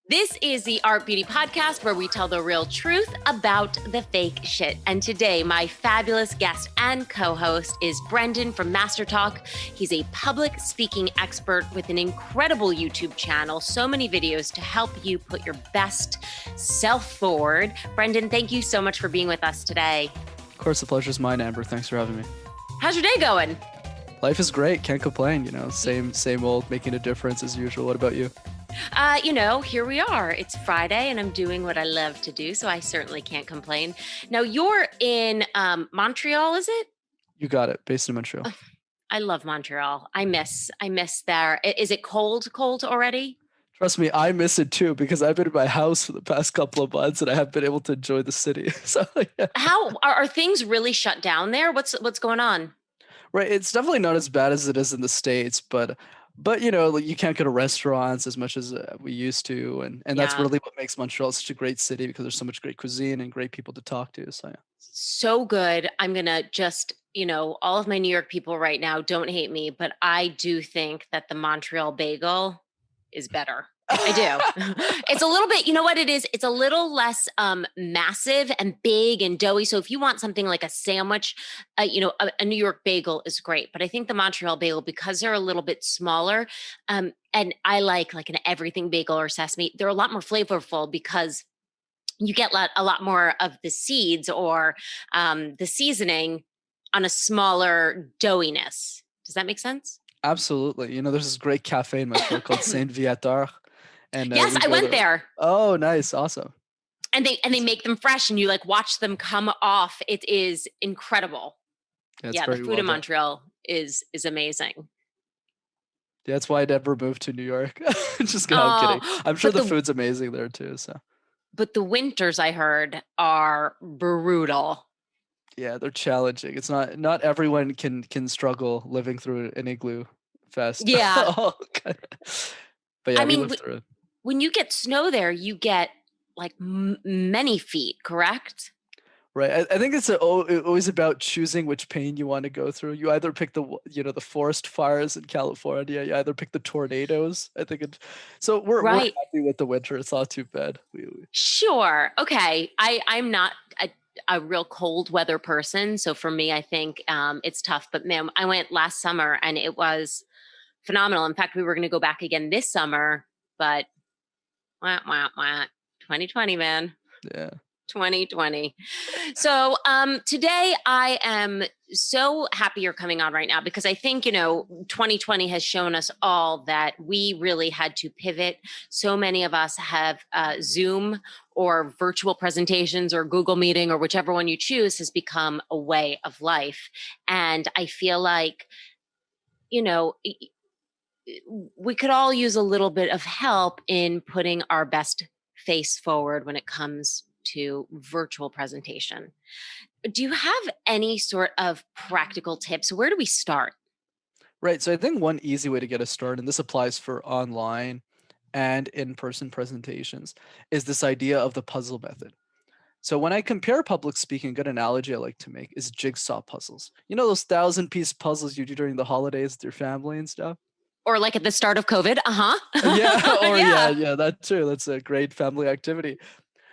This is the Art Beauty Podcast where we tell the real truth about the fake shit. And today, my fabulous guest and co-host is Brenden from MasterTalk. He's a public speaking expert with an incredible YouTube channel, so many videos to help you put your best self forward. Brenden, thank you so much for being with us today. Of course, the pleasure's mine, Amber. Thanks for having me. How's your day going? Life is great. Can't complain. Same old, making a difference as usual. What about you? Here we are. It's Friday and I'm doing what I love to do, so I certainly can't complain. Now, you're in Montreal, is it? You got it. Based in Montreal. I love Montreal. I miss there. Is it cold already? Trust me, I miss it too because I've been in my house for the past couple of months and I haven't been able to enjoy the city. So, yeah. How are things really shut down there? What's going on? Right. It's definitely not as bad as it is in the States, but you can't go to restaurants as much as we used to. And that's really what makes Montreal such a great city because there's so much great cuisine and great people to talk to. So, yeah. So good. I'm going to just, all of my New York people right now, don't hate me, but I do think that the Montreal bagel is better. I do. It's a little bit, you know what it is? It's a little less massive and big and doughy. So if you want something like a sandwich, a New York bagel is great. But I think the Montreal bagel, because they're a little bit smaller, and I like an everything bagel or sesame, they're a lot more flavorful because you get a lot more of the seeds or the seasoning on a smaller doughiness. Does that make sense? Absolutely. There's this great cafe in Montreal called Saint Viateur. And yes, I went there. Oh, nice. Awesome. And they make them fresh and you watch them come off. It is incredible. Yeah, the food in Montreal is amazing. Yeah, that's why I never moved to New York. Just kidding. I'm kidding. I'm sure the food's amazing there too. So. But the winters, I heard, are brutal. Yeah, they're challenging. It's not everyone can struggle living through an igloo fest. Yeah. But yeah, we lived through it. When you get snow there, you get many feet, correct? Right. I think it's always about choosing which pain you want to go through. You either pick the forest fires in California. You either pick the tornadoes. I think so. We're happy with the winter. It's not too bad. Sure. Okay. I'm not a real cold weather person, so for me, I think it's tough. But man, I went last summer and it was phenomenal. In fact, we were going to go back again this summer, but 2020, man. Yeah. 2020. So today I am so happy you're coming on right now because I think, 2020 has shown us all that we really had to pivot. So many of us have Zoom or virtual presentations or Google Meeting or whichever one you choose has become a way of life. And I feel like, we could all use a little bit of help in putting our best face forward when it comes to virtual presentation. Do you have any sort of practical tips? Where do we start? Right. So I think one easy way to get us started, and this applies for online and in-person presentations, is this idea of the puzzle method. So when I compare public speaking, a good analogy I like to make is jigsaw puzzles. Those 1,000-piece puzzles you do during the holidays with your family and stuff? Or at the start of COVID. Yeah, that too. That's a great family activity.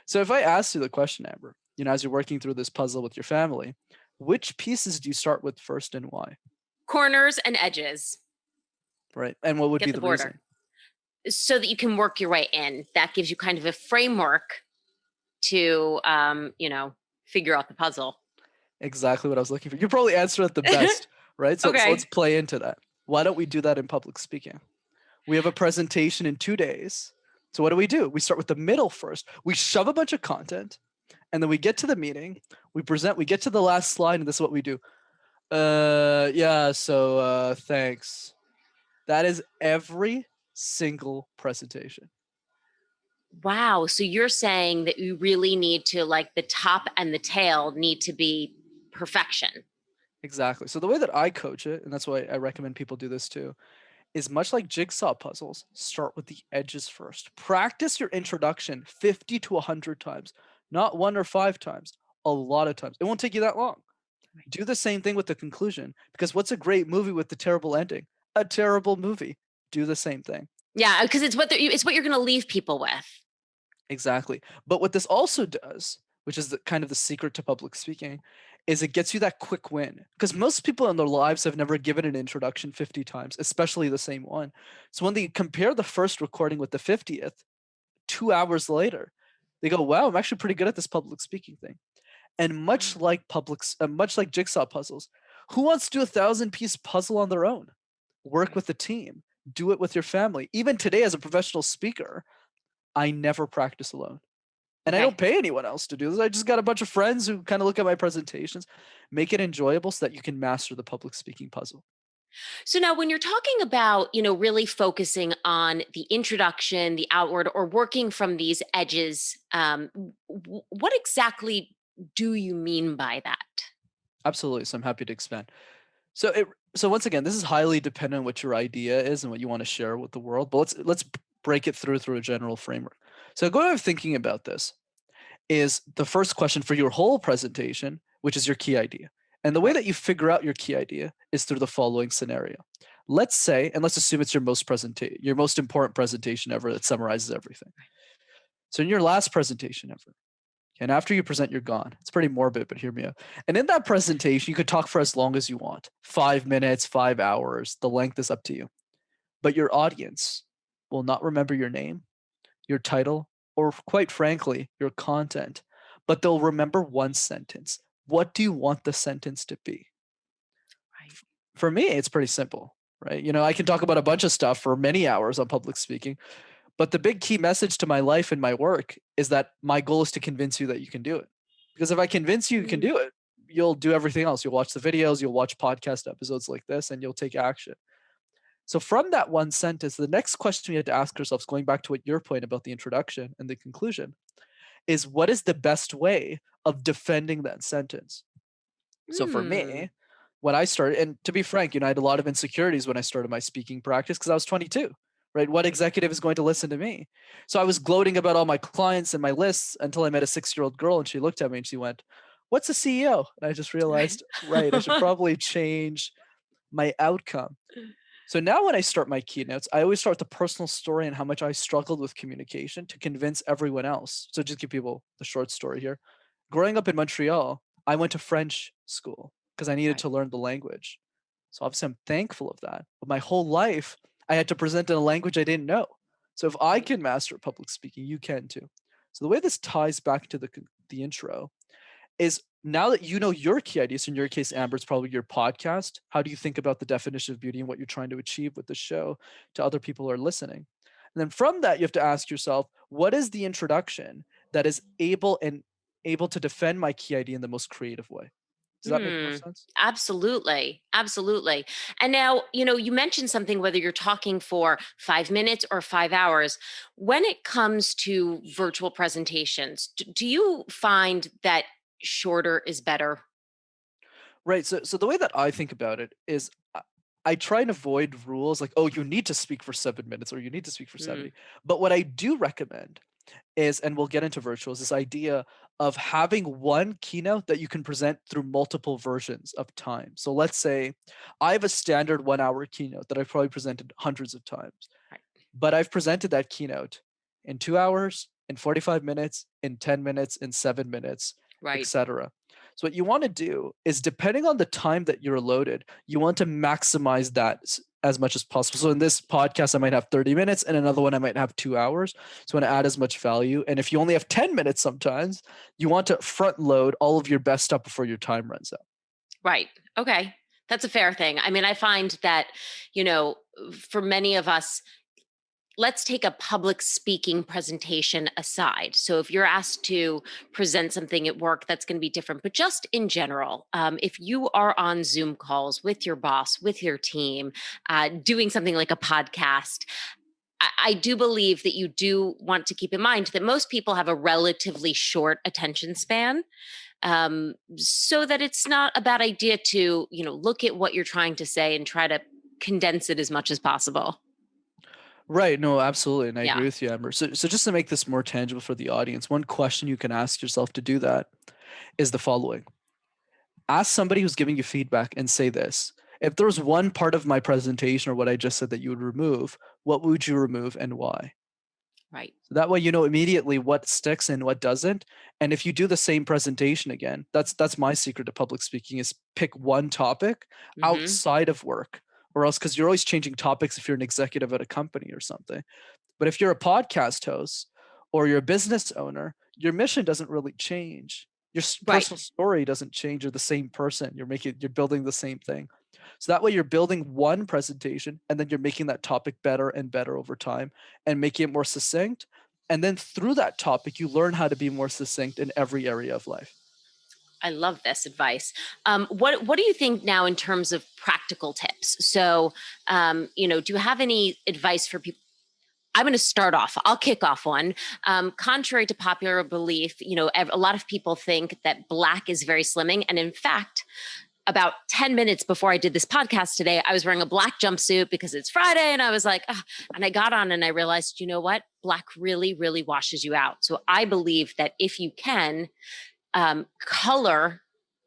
So if I ask you the question, Amber, as you're working through this puzzle with your family, which pieces do you start with first and why? Corners and edges. Right. And what would be the reason? So that you can work your way in. That gives you kind of a framework to, figure out the puzzle. Exactly what I was looking for. You probably answered it the best, right? So let's play into that. Why don't we do that in public speaking? We have a presentation in 2 days. So what do? We start with the middle first. We shove a bunch of content and then we get to the meeting. We present, we get to the last slide, and this is what we do. Thanks. That is every single presentation. Wow. So you're saying that you really need to, the top and the tail need to be perfection. Exactly. So the way that I coach it, and that's why I recommend people do this too, is much like jigsaw puzzles, start with the edges first. Practice your introduction 50 to 100 times, not 1 or 5 times, a lot of times. It won't take you that long. Do the same thing with the conclusion, because what's a great movie with the terrible ending? A terrible movie. Do the same thing. Yeah, because it's what you're going to leave people with. Exactly. But what this also does, which is kind of the secret to public speaking, is it gets you that quick win. Because most people in their lives have never given an introduction 50 times, especially the same one. So when they compare the first recording with the 50th, 2 hours later, they go, wow, I'm actually pretty good at this public speaking thing. And much like jigsaw puzzles, who wants to do 1,000-piece puzzle on their own? Work Right. with a team, do it with your family. Even today, as a professional speaker, I never practice alone. And I Okay. don't pay anyone else to do this. I just got a bunch of friends who kind of look at my presentations, make it enjoyable so that you can master the public speaking puzzle. So now when you're talking about, really focusing on the introduction, the outward, or working from these edges, what exactly do you mean by that? Absolutely. So I'm happy to expand. So once again, this is highly dependent on what your idea is and what you want to share with the world. But let's break it through a general framework. So going of thinking about this is the first question for your whole presentation, which is your key idea. And the way Right. that you figure out your key idea is through the following scenario. Let's say, and let's assume it's your most important presentation ever that summarizes everything. So in your last presentation ever, and after you present, you're gone. It's pretty morbid, but hear me out. And in that presentation, you could talk for as long as you want, 5 minutes, 5 hours. The length is up to you. But your audience will not remember your name, your title, or quite frankly, your content, but they'll remember one sentence. What do you want the sentence to be? Right. For me, it's pretty simple, right? I can talk about a bunch of stuff for many hours on public speaking, but the big key message to my life and my work is that my goal is to convince you that you can do it. Because if I convince you can Mm. do it, you'll do everything else. You'll watch the videos, you'll watch podcast episodes like this, and you'll take action. So, from that one sentence, the next question we had to ask ourselves, going back to what your point about the introduction and the conclusion, is what is the best way of defending that sentence? So, for Mm. me, when I started, and to be frank, I had a lot of insecurities when I started my speaking practice because I was 22, right? What executive is going to listen to me? So I was gloating about all my clients and my lists until I met a 6-year-old girl and she looked at me and she went, "What's a CEO?" And I just Right. realized, right, I should probably change my outcome. So now when I start my keynotes, I always start with the personal story and how much I struggled with communication to convince everyone else. So just give people the short story here. Growing up in Montreal, I went to French school because I needed Right. to learn the language. So obviously I'm thankful of that. But my whole life, I had to present in a language I didn't know. So if I Right. can master public speaking, you can too. So the way this ties back to the intro is now that you know your key ideas, in your case, Amber, it's probably your podcast. How do you think about the definition of beauty and what you're trying to achieve with the show to other people who are listening? And then from that, you have to ask yourself, what is the introduction that is able to defend my key idea in the most creative way? Does that make more Hmm. sense? Absolutely. Absolutely. And now, you mentioned something, whether you're talking for 5 minutes or 5 hours. When it comes to virtual presentations, do you find that shorter is better? Right. So the way that I think about it is I try and avoid rules like, oh, you need to speak for 7 minutes or you need to speak for Mm. 70. But what I do recommend is, and we'll get into virtuals, this idea of having one keynote that you can present through multiple versions of time. So let's say I have a standard 1 hour keynote that I've probably presented hundreds of times, Right. but I've presented that keynote in 2 hours, in 45 minutes, in 10 minutes, in 7 minutes, Right. etc. So what you want to do is, depending on the time that you're loaded, you want to maximize that as much as possible. So in this podcast, I might have 30 minutes, and another one I might have 2 hours. So I want to add as much value. And if you only have 10 minutes sometimes, you want to front load all of your best stuff before your time runs out. Right. Okay. That's a fair thing. I mean, I find that, you know, for many of us, let's take a public speaking presentation aside. So, if you're asked to present something at work, that's going to be different. But just in general, if you are on Zoom calls with your boss, with your team, doing something like a podcast, I do believe that you do want to keep in mind that most people have a relatively short attention span, so that it's not a bad idea to, look at what you're trying to say and try to condense it as much as possible. Right. No, absolutely. And I Yeah. agree with you, Amber. So just to make this more tangible for the audience, one question you can ask yourself to do that is the following: ask somebody who's giving you feedback and say this. if there was one part of my presentation or what I just said that you would remove, what would you remove and why? Right. So that way you know immediately what sticks and what doesn't. And if you do the same presentation again, that's my secret to public speaking is pick one topic Mm-hmm. outside of work, or else because you're always changing topics if you're an executive at a company or something. But if you're a podcast host or you're a business owner, your mission doesn't really change. Your Right. personal story doesn't change. You're the same person. You're building the same thing. So that way you're building one presentation and then you're making that topic better and better over time and making it more succinct. And then through that topic, you learn how to be more succinct in every area of life. I love this advice. What do you think now in terms of practical tips? So, do you have any advice for people? I'm going to start off. I'll kick off one. Contrary to popular belief, a lot of people think that black is very slimming, and in fact, about 10 minutes before I did this podcast today, I was wearing a black jumpsuit because it's Friday. And I was like, and I got on and I realized, you know what? Black really, really washes you out. So I believe that if you can, color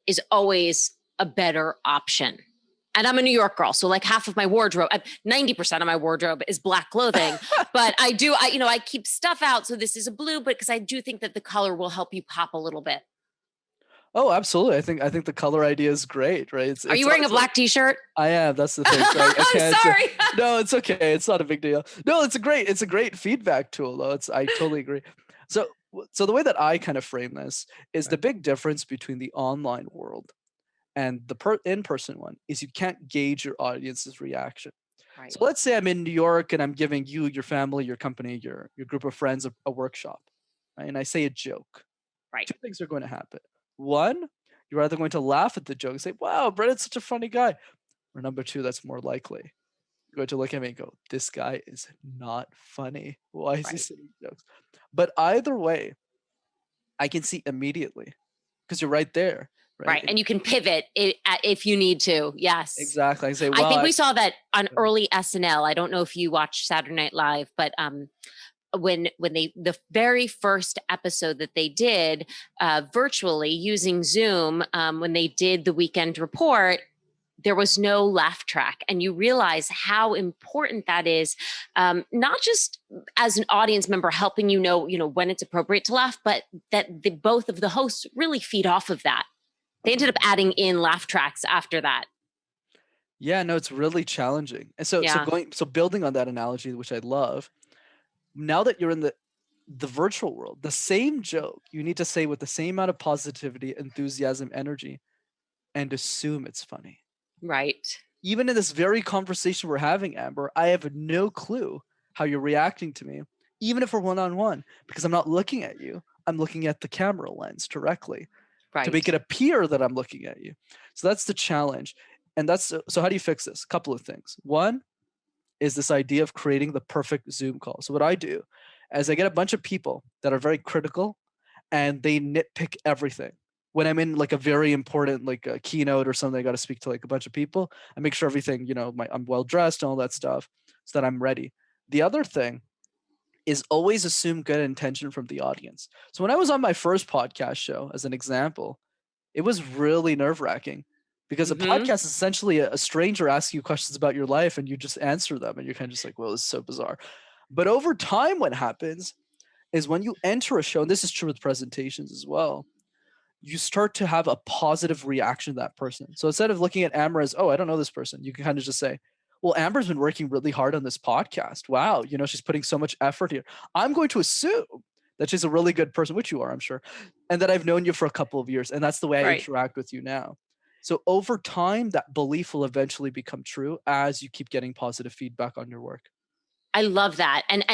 is always a better option. And I'm a New York girl. So like half of my wardrobe, 90% of my wardrobe is black clothing, but I keep stuff out. So this is a blue, but because I do think that the color will help you pop a little bit. Oh, absolutely. I think the color idea is great, right? Are you wearing a black t-shirt? I am. That's the thing. So I I'm can't. sorry. No, it's okay. It's not a big deal. No, it's a great feedback tool, though. I totally agree. So the way that I kind of frame this is the big difference between the online world and the in-person one is you can't gauge your audience's reaction. Right. So let's say I'm in New York and I'm giving you, your family, your company, your group of friends a workshop, right? And I say a joke. Right. Two things are going to happen. One, you're either going to laugh at the joke and say, "Wow, Brendan's such a funny guy," or number two, that's more likely, you're going to look at me and go, "This guy is not funny. Why is he Right. saying jokes?" But either way, I can see immediately because you're right there, right? Right. And you can pivot if you need to. Yes. Exactly. I say, I "Wow, think we saw that on early SNL. I don't know if you watched Saturday Night Live, but when the very first episode that they did virtually using Zoom, when they did the weekend report, there was no laugh track, and you realize how important that is, not just as an audience member helping when it's appropriate to laugh, but that both of the hosts really feed off of that. They ended up adding in laugh tracks after that. yeah, no, it's really challenging." And Yeah. so building on that analogy, which I love, now that you're in the virtual world, the same joke you need to say with the same amount of positivity, enthusiasm, energy, and assume it's funny. Right. Even in this very conversation we're having, Amber, I have no clue how you're reacting to me, even if we're one on one, because I'm not looking at you. I'm looking at the camera lens directly to make Right. it appear that I'm looking at you. So that's the challenge. And so how do you fix this? A couple of things. One is this idea of creating the perfect Zoom call. So what I do is I get a bunch of people that are very critical and they nitpick everything. When I'm in like a very important like a keynote or something, I got to speak to like a bunch of people. I make sure everything, I'm well dressed and all that stuff, so that I'm ready. The other thing is always assume good intention from the audience. So when I was on my first podcast show, as an example, it was really nerve wracking because a Mm-hmm. podcast is essentially a stranger asking you questions about your life and you just answer them and you're kind of just like, well, this is so bizarre. But over time, what happens is when you enter a show, and this is true with presentations as well, you start to have a positive reaction to that person. So instead of looking at Amber as, "Oh, I don't know this person," you can kind of just say, "Well, Amber's been working really hard on this podcast. Wow, she's putting so much effort here. I'm going to assume that she's a really good person," which you are, I'm sure, "and that I've known you for a couple of years, and that's the way I Right. interact with you now." So over time, that belief will eventually become true as you keep getting positive feedback on your work. I love that. And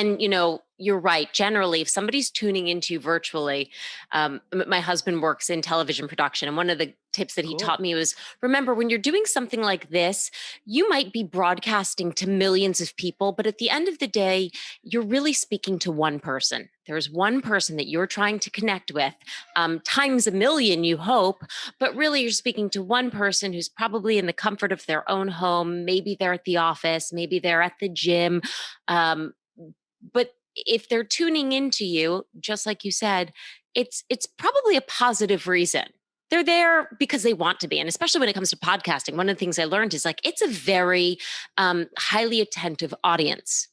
you're right. Generally, if somebody's tuning into you virtually, my husband works in television production, and one of the tips that he Cool. taught me was, remember, when you're doing something like this, you might be broadcasting to millions of people, but at the end of the day, you're really speaking to one person. There's one person that you're trying to connect with, times a million, you hope, but really you're speaking to one person who's probably in the comfort of their own home. Maybe they're at the office, maybe they're at the gym. Um, but if they're tuning into you, just like you said, it's probably a positive reason. they're there because they want to be. And especially when it comes to podcasting, one of the things I learned is like, it's a very highly attentive audience.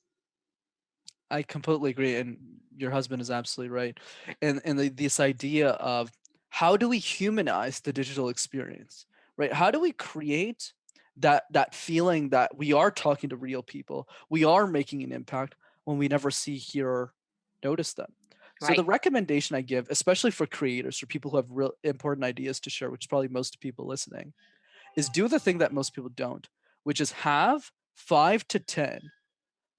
I completely agree, and your husband is absolutely right. Right. And this idea of how do we humanize the digital experience, right? How do we create that feeling that we are talking to real people, we are making an impact when we never see, hear, or notice them. So the Right. recommendation I give, especially for creators, for people who have real important ideas to share, which is probably most people listening, is do the thing that most people don't, which is have 5 to 10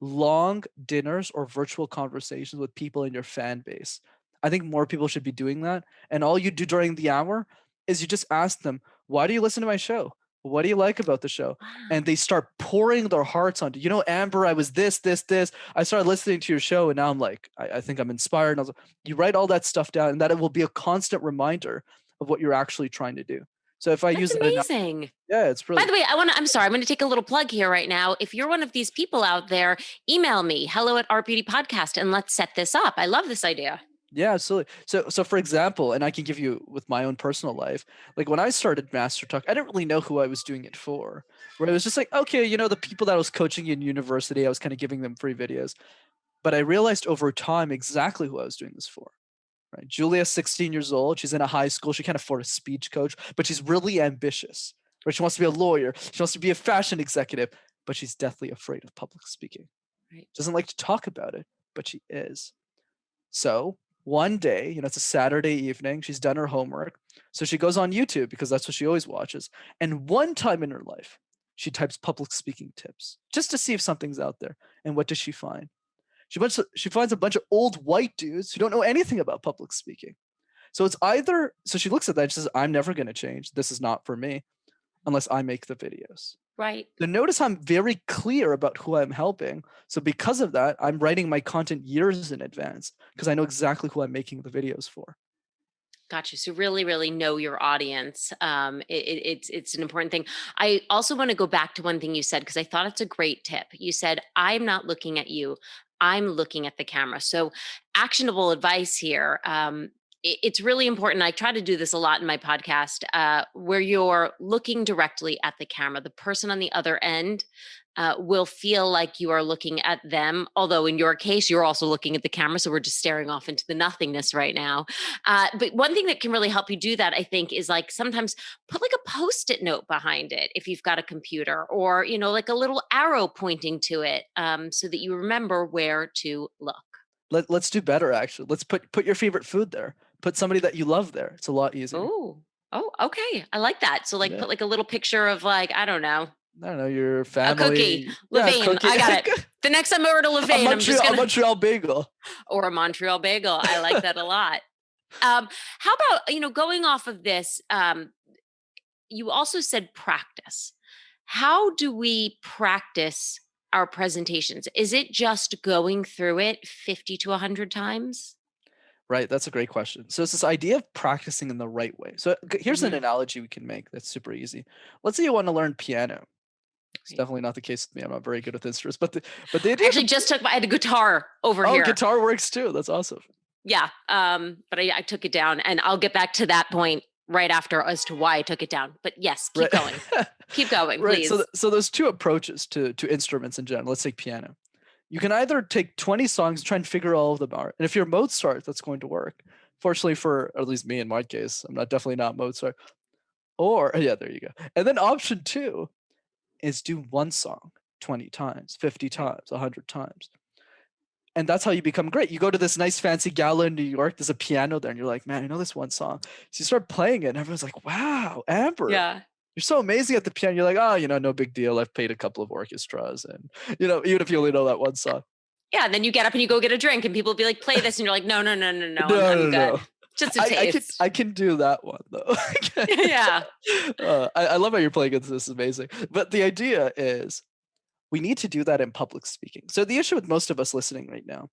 long dinners or virtual conversations with people in your fan base. I think more people should be doing that. And all you do during the hour is you just ask them, why do you listen to my show? What do you like about the show? And Wow. they start pouring their hearts onto, Amber, I was this, this, this. I started listening to your show and now I'm like, I think I'm inspired. And I was like, you write all that stuff down and that it will be a constant reminder of what you're actually trying to do. So if I That's use that, amazing. yeah, it's By brilliant. the way, I'm sorry, I'm going to take a little plug here right now. If you're one of these people out there, email me, hello@Art Beauty Podcast, and let's set this up. I love this idea. Yeah, absolutely. So for example, and I can give you with my own personal life, like when I started MasterTalk, I didn't really know who I was doing it for. Where it was just like, okay, the people that I was coaching in university, I was kind of giving them free videos. But I realized over time exactly who I was doing this for. Right? Julia's 16 years old. She's in a high school. She can't afford a speech coach, but she's really ambitious. Right? She wants to be a lawyer. She wants to be a fashion executive, but she's deathly afraid of public speaking. Right. Doesn't like to talk about it, but she is. So one day, it's a Saturday evening, she's done her homework. So she goes on YouTube because that's what she always watches. And one time in her life, she types public speaking tips just to see if something's out there. And what does she find? She finds a bunch of old white dudes who don't know anything about public speaking. So so she looks at that and she says, I'm never going to change. This is not for me unless I make the videos. Right. So notice I'm very clear about who I'm helping. So because of that, I'm writing my content years in advance because I know exactly who I'm making the videos for. Gotcha. So really, really know your audience. It's an important thing. I also want to go back to one thing you said because I thought it's a great tip. You said, "I'm not looking at you. I'm looking at the camera." So actionable advice here. It's really important. I try to do this a lot in my podcast, where you're looking directly at the camera. The person on the other end will feel like you are looking at them. Although in your case, you're also looking at the camera. So we're just staring off into the nothingness right now. But one thing that can really help you do that, I think, is like sometimes put like a post-it note behind it if you've got a computer, or like a little arrow pointing to it, so that you remember where to look. Let's do better actually. Let's put your favorite food there. Put somebody that you love there. It's a lot easier. Oh, oh, okay. I like that. So like Yeah. put like a little picture of like, I don't know, I don't know, your a cookie. family. Yeah, a Levain. cookie. I got it. The next time over to a Levain, I'm just Montreal, a gonna Montreal bagel. or a Montreal bagel. I like that a lot. How about, going off of this, you also said practice. How do we practice our presentations? Is it just going through it 50 to 100 times? Right, that's a great question. So it's this idea of practicing in the right way. So here's an Hmm. analogy we can make that's super easy. Let's say you want to learn piano. It's Right. definitely not the case with me. I'm not very good with instruments, but the I idea of actually just took I had a guitar over oh, here. guitar works too. That's awesome. Yeah. But I took it down, and I'll get back to that point right after as to why I took it down. But yes, keep Right. going. Keep going, Right. So please. so there's two approaches to instruments in general. Let's take piano. You can either take 20 songs, try and figure all of them out. And if you're Mozart, that's going to work. Fortunately for at least me in my case, I'm definitely not Mozart. Or yeah, there you go. And then option two is do one song 20 times, 50 Right. times, 100 times. And that's how you become great. You go to this nice fancy gala in New York, there's a piano there, and you're like, man, I know this one song. So you start playing it, and everyone's like, wow, Amber, Yeah. you're so amazing at the piano. You're like, oh, no big deal. I've played a couple of orchestras, and even if you only know that one song. Yeah. And then you get up and you go get a drink, and people will be like, play this. And you're like, no, no, no, no, no. No, I'm no, no. good. Just a I can taste. I can do that one though. Yeah. I love how you're playing it. This is amazing. But the idea is we need to do that in public speaking. So the issue with most of us listening right now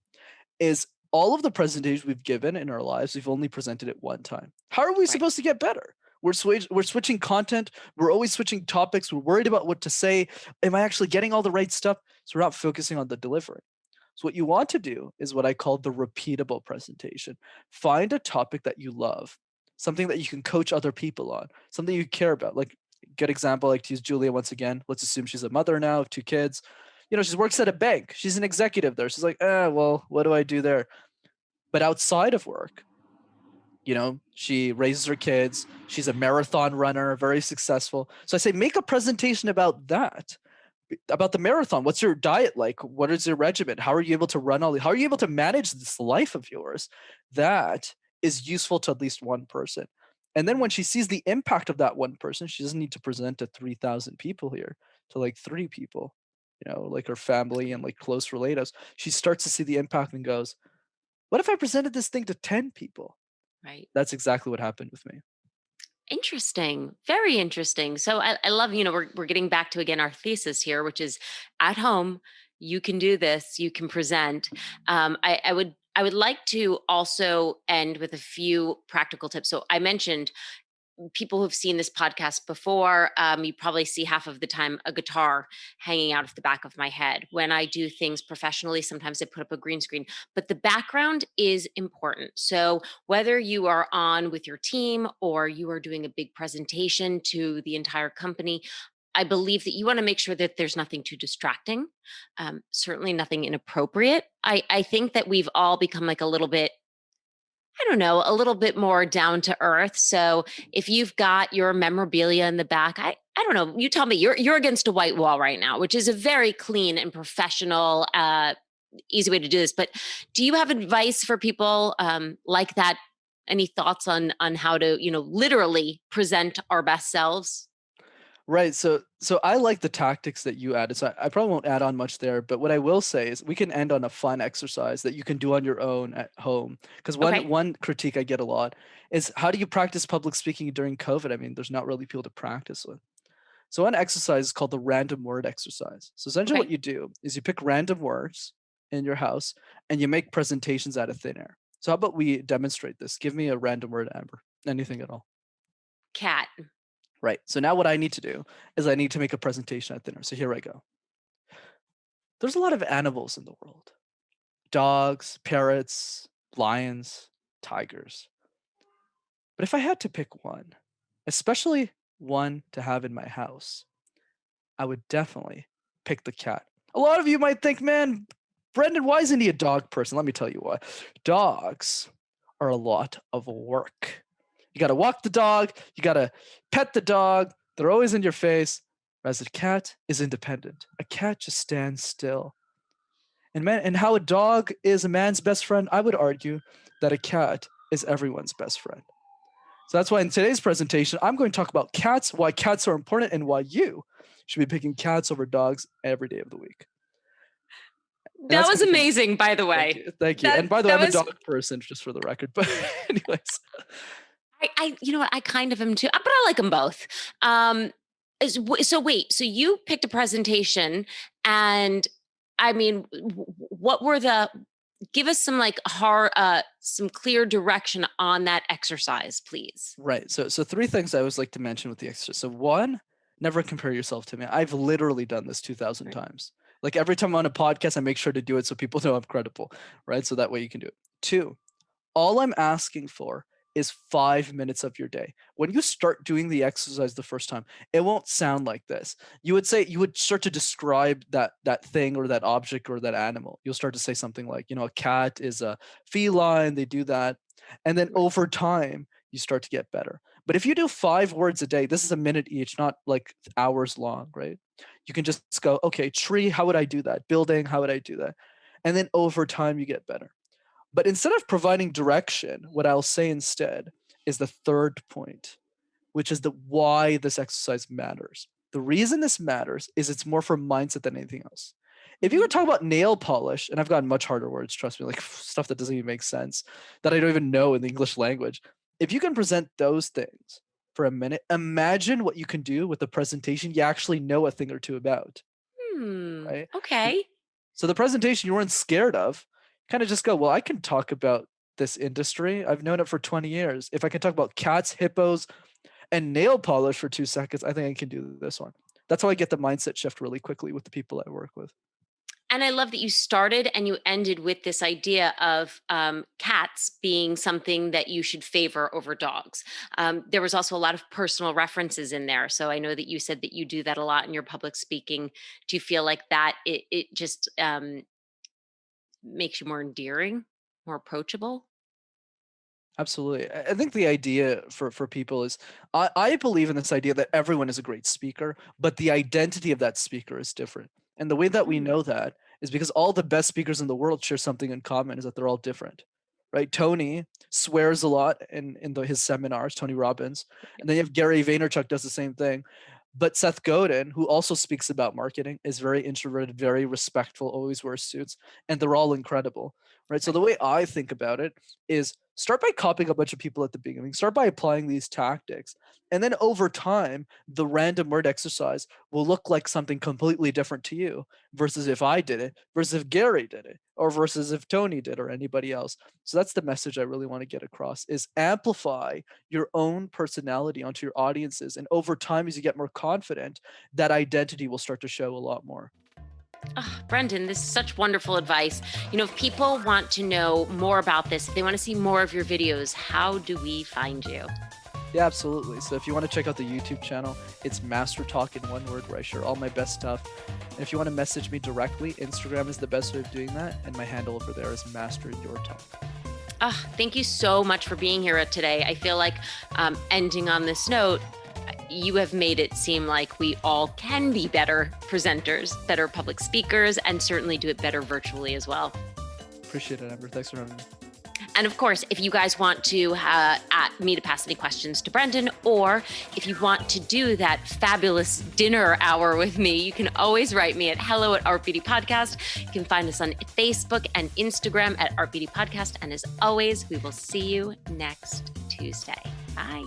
is all of the presentations we've given in our lives, we've only presented it one time. How are we Right. supposed to get better? We're switching content. We're always switching topics. We're worried about what to say. Am I actually getting all the right stuff? So we're not focusing on the delivery. So what you want to do is what I call the repeatable presentation. Find a topic that you love. something that you can coach other people on, something you care about. Like, good example, like to use Julia once again. Let's assume she's a mother now of 2 kids. She works at a bank. She's an executive there. She's like, well, what do I do there? But outside of work, she raises her kids. She's a marathon runner, very successful. So I say, make a presentation about that, about the marathon. What's your diet like? What is your regimen? How are you able to run how are you able to manage this life of yours? That is useful to at least one person. And then when she sees the impact of that one person, she doesn't need to present to 3,000 people here, to like 3 people, like her family and like close relatives. She starts to see the impact and goes, what if I presented this thing to 10 people? Right. That's exactly what happened with me. Interesting. Very interesting. So I love, we're getting back to again our thesis here, which is at home, you can do this, you can present. I would like to also end with a few practical tips. So I mentioned people who've seen this podcast before, you probably see half of the time a guitar hanging out of the back of my head. When I do things professionally, sometimes I put up a green screen, but the background is important. So whether you are on with your team or you are doing a big presentation to the entire company, I believe that you want to make sure that there's nothing too distracting, certainly nothing inappropriate. I think that we've all become like a little bit, I don't know, a little bit more down to earth. So if you've got your memorabilia in the back, I don't know, you tell me, you're against a white wall right now, which is a very clean and professional easy way to do this. But do you have advice for people like that? Any thoughts on how to, literally present our best selves? Right. So I like the tactics that you added. So I probably won't add on much there, but what I will say is we can end on a fun exercise that you can do on your own at home. Because one Okay. one critique I get a lot is, how do you practice public speaking during COVID? I mean, there's not really people to practice with. So one exercise is called the random word exercise. So essentially what Okay. you do is you pick random words in your house and you make presentations out of thin air. So how about we demonstrate this? Give me a random word, Amber. Anything at all. Cat. Right. So now what I need to do is I need to make a presentation at dinner. So here I go. There's a lot of animals in the world: dogs, parrots, lions, tigers. But if I had to pick one, especially one to have in my house, I would definitely pick the cat. A lot of you might think, man, Brenden, why isn't he a dog person? Let me tell you why. Dogs are a lot of work. You got to walk the dog, you got to pet the dog, they're always in your face. Whereas a cat is independent. A cat just stands still. And how a dog is a man's best friend, I would argue that a cat is everyone's best friend. So that's why in today's presentation, I'm going to talk about cats, why cats are important, and why you should be picking cats over dogs every day of the week. And That that's was coming from, amazing, by the thank way. you, thank you. That And by the way, that I'm a was dog person, just for the record. But anyways, you know what? I kind of am too, but I like them both. So wait, so you picked a presentation, and I mean, what were the? Give us some like some clear direction on that exercise, please. right. So 3 things I always like to mention with the exercise. So one, never compare yourself to me. I've literally done this 2,000 Right. times. Like every time I'm on a podcast, I make sure to do it so people know I'm credible, right? So that way you can do it. Two, all I'm asking for is 5 minutes of your day. When you start doing the exercise the first time, it won't sound like this. You would start to describe that thing or that object or that animal. You'll start to say something like, a cat is a feline, they do that. And then Right. over time, you start to get better. But if you do 5 words a day, this is a minute each, not like hours long, right? You can just go, okay, tree, how would I do that? Building, how would I do that? And then over time, you get better. But instead of providing direction, what I'll say instead is the third point, which is the why this exercise matters. The reason this matters is it's more for mindset than anything else. If you were Mhm. talk about nail polish, and I've gotten much harder words, trust me, like stuff that doesn't even make sense, that I don't even know in the English language. If you can present those things for a minute, imagine what you can do with a presentation you actually know a thing or two about, right? Okay. So the presentation you weren't scared of, kind of just go, well, I can talk about this industry. I've known it for 20 years. If I can talk about cats, hippos, and nail polish for 2 seconds, I think I can do this one. That's how I get the mindset shift really quickly with the people I work with. And I love that you started and you ended with this idea of cats being something that you should favor over dogs. There was also a lot of personal references in there. So I know that you said that you do that a lot in your public speaking. Do you feel like that it just makes you more endearing, more approachable? Absolutely. I think the idea for people is I believe in this idea that everyone is a great speaker, but the identity of that speaker is different. And the way that we Mm, know that is because all the best speakers in the world share something in common is that they're all different. Right? Tony swears a lot in his seminars, Tony Robbins. And then you have Gary Vaynerchuk does the same thing. But Seth Godin, who also speaks about marketing, is very introverted, very respectful, always wears suits, and they're all incredible. Right. So the right. way I think about it is start by copying a bunch of people at the beginning, start by applying these tactics. And then over time, the random word exercise will look like something completely different to you versus if I did it, versus if Gary did it, or versus if Tony did or anybody else. So that's the message I really want to get across is amplify your own personality onto your audiences. And over time, as you get more confident, that identity will start to show a lot more. Oh, Brenden, this is such wonderful advice. If people want to know more about this, if they want to see more of your videos, how do we find you? Yeah, absolutely. So if you want to check out the YouTube channel, it's MasterTalk in one word, where I share all my best stuff. And if you want to message me directly, Instagram is the best way of doing that. And my handle over there is Master Your Talk. Thank you so much for being here today. I feel like ending on this note, you have made it seem like we all can be better presenters, better public speakers, and certainly do it better virtually as well. Appreciate it, Amber. Thanks for having me. And of course, if you guys want to me to pass any questions to Brenden, or if you want to do that fabulous dinner hour with me, you can always write me at hello@ArtBeauty Podcast. You can find us on Facebook and Instagram at ArtBeauty Podcast. And as always, we will see you next Tuesday. Bye.